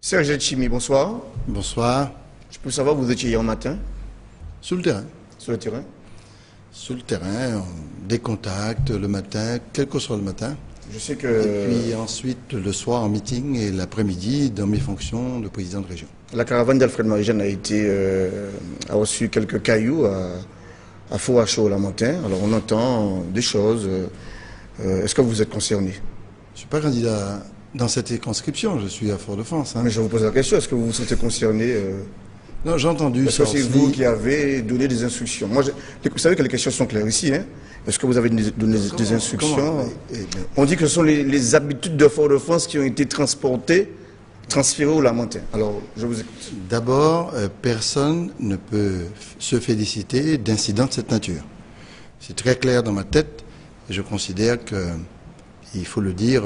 Serge Chimi, bonsoir. Bonsoir. Je peux savoir, vous étiez hier matin Sur le terrain. sur le terrain. Sur le terrain, des contacts le matin, quel que soit le matin. Je sais que Et puis ensuite le soir en meeting et l'après-midi dans mes fonctions de président de région. la caravane d'Alfred Marie-Jeanne a reçu quelques cailloux à Faux-à-Chaud la matin. Alors on entend des choses. Est-ce que vous êtes concerné? Je ne suis pas candidat dans cette circonscription, je suis à Fort-de-France. Mais je vous pose la question, est-ce que vous vous sentez concerné Non, j'ai entendu Est-ce que c'est vous sortir. qui avez donné des instructions? Vous savez que les questions sont claires ici. Hein? Est-ce que vous avez donné des instructions? Comment On dit que ce sont les habitudes de Fort-de-France qui ont été transférées au Lamentin. Alors, je vous écoute. D'abord, personne ne peut se féliciter d'incidents de cette nature. C'est très clair dans ma tête et je considère qu'il faut le dire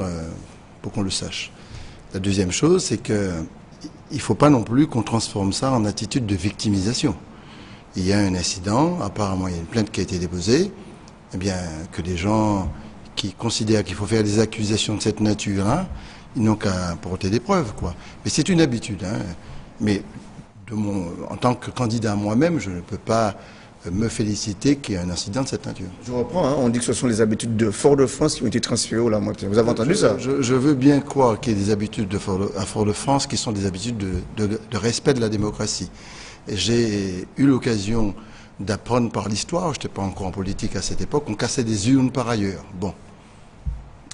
pour qu'on le sache. La deuxième chose, c'est qu'il ne faut pas non plus qu'on transforme ça en attitude de victimisation. Il y a un incident, apparemment il y a une plainte qui a été déposée, eh bien, que des gens qui considèrent qu'il faut faire des accusations de cette nature-là, ils n'ont qu'à porter des preuves, quoi. Mais c'est une habitude, hein. Mais en tant que candidat moi-même, je ne peux pas me féliciter qu'il y ait un incident de cette nature. Je reprends, hein, on dit que ce sont les habitudes de Fort-de-France qui ont été transférées au Lamentin. Vous avez entendu ça? Je veux bien croire qu'il y ait des habitudes à Fort-de-France qui sont des habitudes de respect de la démocratie. J'ai eu l'occasion d'apprendre par l'histoire, je n'étais pas encore en politique à cette époque, on cassait des urnes par ailleurs. Bon,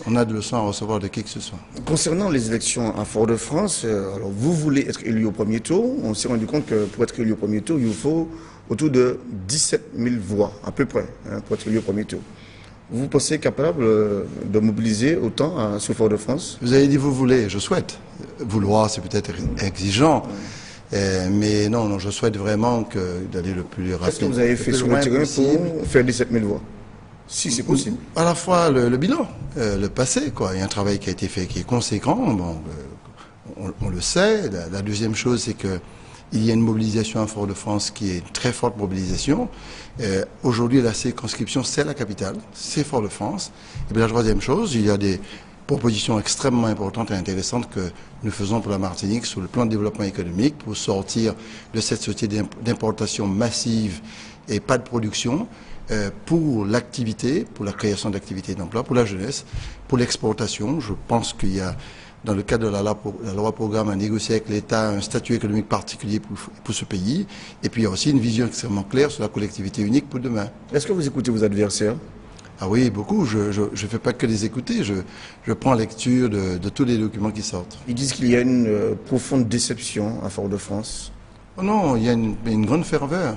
on a de leçons à recevoir de qui que ce soit. Concernant les élections à Fort-de-France, alors vous voulez être élu au premier tour. On s'est rendu compte que pour être élu au premier tour, il vous faut autour de 17 000 voix, à peu près, hein, pour être élu au premier tour. Vous pensez capable de mobiliser autant sur Fort-de-France? Vous avez dit vous voulez, je souhaite. Vouloir, c'est peut-être exigeant. Mais non, je souhaite vraiment d'aller le plus rapide. Qu'est-ce que vous avez fait sur le terrain pour faire 17 000 voix? Si c'est possible. À la fois le bilan, le passé, quoi. Il y a un travail qui a été fait qui est conséquent. Bon, on le sait. La deuxième chose, c'est que il y a une mobilisation à Fort-de-France qui est une très forte mobilisation. Aujourd'hui, la circonscription, c'est la capitale, c'est Fort-de-France. Et puis la troisième chose, il y a des propositions extrêmement importantes et intéressantes que nous faisons pour la Martinique sur le plan de développement économique pour sortir de cette société d'importation massive et pas de production, pour l'activité, pour la création d'activités d'emploi, pour la jeunesse, pour l'exportation. Je pense qu'il y a, dans le cadre de la loi programme, à négocier avec l'État un statut économique particulier pour ce pays. Et puis il y a aussi une vision extrêmement claire sur la collectivité unique pour demain. Est-ce que vous écoutez vos adversaires? Ah oui, beaucoup. Je ne fais pas que les écouter. Je prends lecture de tous les documents qui sortent. Ils disent qu'il y a une profonde déception à Fort-de-France. Oh non, il y a une grande ferveur.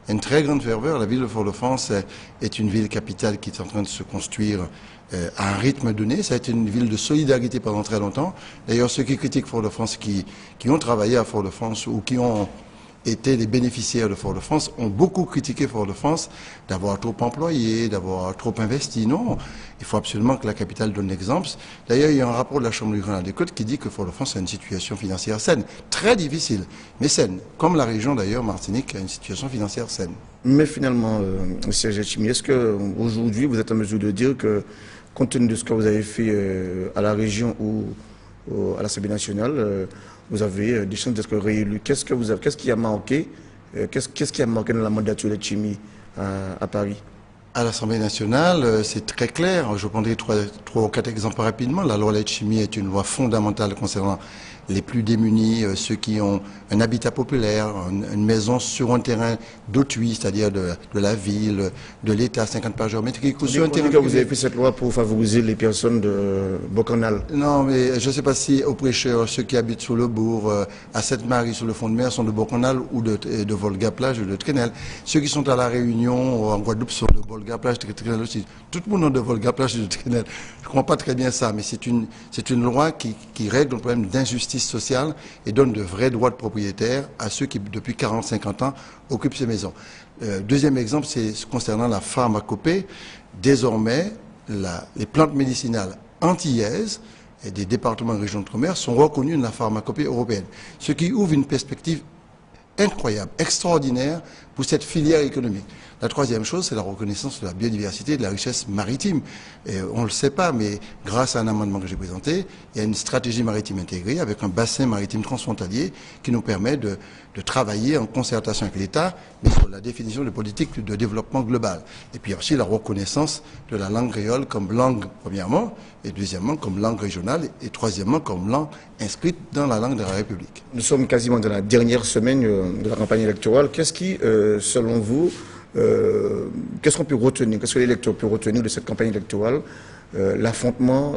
Une très grande ferveur. La ville de Fort-de-France est une ville capitale qui est en train de se construire à un rythme donné. Ça a été une ville de solidarité pendant très longtemps. D'ailleurs, ceux qui critiquent Fort-de-France, qui ont travaillé à Fort-de-France ou qui ont été des bénéficiaires de Fort-de-France, ont beaucoup critiqué Fort-de-France d'avoir trop employé, d'avoir trop investi. Non, il faut absolument que la capitale donne l'exemple. D'ailleurs, il y a un rapport de la Chambre du Grenade-des-Côtes qui dit que Fort-de-France a une situation financière saine, très difficile, mais saine. Comme la région d'ailleurs, Martinique, a une situation financière saine. Mais finalement, Serge Chimi, est-ce qu'aujourd'hui vous êtes en mesure de dire que, compte tenu de ce que vous avez fait à la région ou à l'Assemblée nationale, vous avez des chances d'être réélu? Qu'est-ce qui a manqué? Qu'est-ce qui a manqué dans la mandature de Chimi à Paris? À l'Assemblée nationale, c'est très clair. Je prendrai trois ou quatre exemples rapidement. La loi Letchimy est une loi fondamentale concernant les plus démunis, ceux qui ont un habitat populaire, une maison sur un terrain d'autrui, c'est-à-dire de la ville, de l'État, 50 pages géométriques. Vous dites que vous avez fait cette loi pour favoriser les personnes de Bocanal. Non, mais je ne sais pas si aux prêcheurs, ceux qui habitent sur le bourg, à Sainte-Marie, sur le fond de mer, sont de Bocanal ou de Volga-Plage ou de Trénel. Ceux qui sont à La Réunion, en Guadeloupe, sont de Volga-Plage, de Trénel aussi. Tout le monde est de Volga-Plage et de Trénel. Je ne comprends pas très bien ça, mais c'est une loi qui règle le problème d'injustice sociale et donne de vrais droits de propriétaire à ceux qui, depuis 40-50 ans, occupent ces maisons. Deuxième exemple, c'est concernant la pharmacopée. Désormais, les plantes médicinales antillaises et des départements et régions d'outre-mer sont reconnues dans la pharmacopée européenne, ce qui ouvre une perspective incroyable, extraordinaire pour cette filière économique. La troisième chose, c'est la reconnaissance de la biodiversité et de la richesse maritime. Et on ne le sait pas, mais grâce à un amendement que j'ai présenté, il y a une stratégie maritime intégrée avec un bassin maritime transfrontalier qui nous permet de travailler en concertation avec l'État, mais sur la définition de politique de développement global. Et puis aussi la reconnaissance de la langue créole comme langue, premièrement, et deuxièmement comme langue régionale, et troisièmement comme langue inscrite dans la langue de la République. Nous sommes quasiment dans la dernière semaine de la campagne électorale. Qu'est-ce qui, selon vous, qu'est-ce qu'on peut retenir, qu'est-ce que l'électeur peut retenir de cette campagne électorale, l'affrontement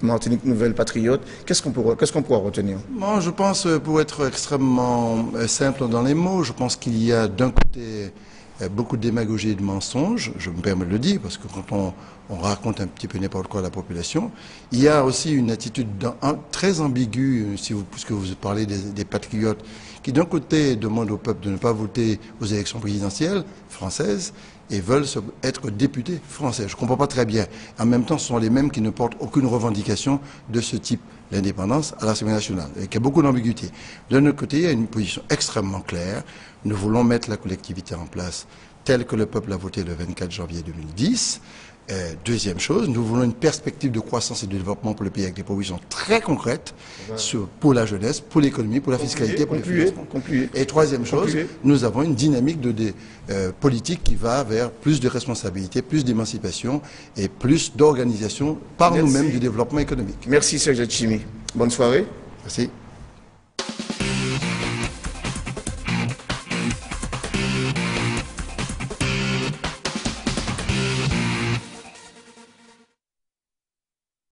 Martinique Nouvelle Patriote, qu'est-ce qu'on pourra retenir? Bon, je pense, pour être extrêmement simple dans les mots, je pense qu'il y a d'un côté beaucoup de démagogie et de mensonges, je me permets de le dire, parce que quand on raconte un petit peu n'importe quoi à la population, il y a aussi une attitude très ambiguë, puisque vous parlez des patriotes, qui d'un côté demandent au peuple de ne pas voter aux élections présidentielles françaises et veulent être députés français. Je ne comprends pas très bien. En même temps, ce sont les mêmes qui ne portent aucune revendication de ce type, l'indépendance à l'Assemblée nationale, et qu'il y a beaucoup d'ambiguïté. De notre côté, il y a une position extrêmement claire. Nous voulons mettre la collectivité en place telle que le peuple a voté le 24 janvier 2010. Deuxième chose, nous voulons une perspective de croissance et de développement pour le pays avec des propositions très concrètes pour la jeunesse, pour l'économie, pour la fiscalité, pour les financements. Et troisième chose, nous avons une dynamique de politique qui va vers plus de responsabilité, plus d'émancipation et plus d'organisation par nous-mêmes du développement économique. Merci Serge Chimi. Bonne soirée. Merci.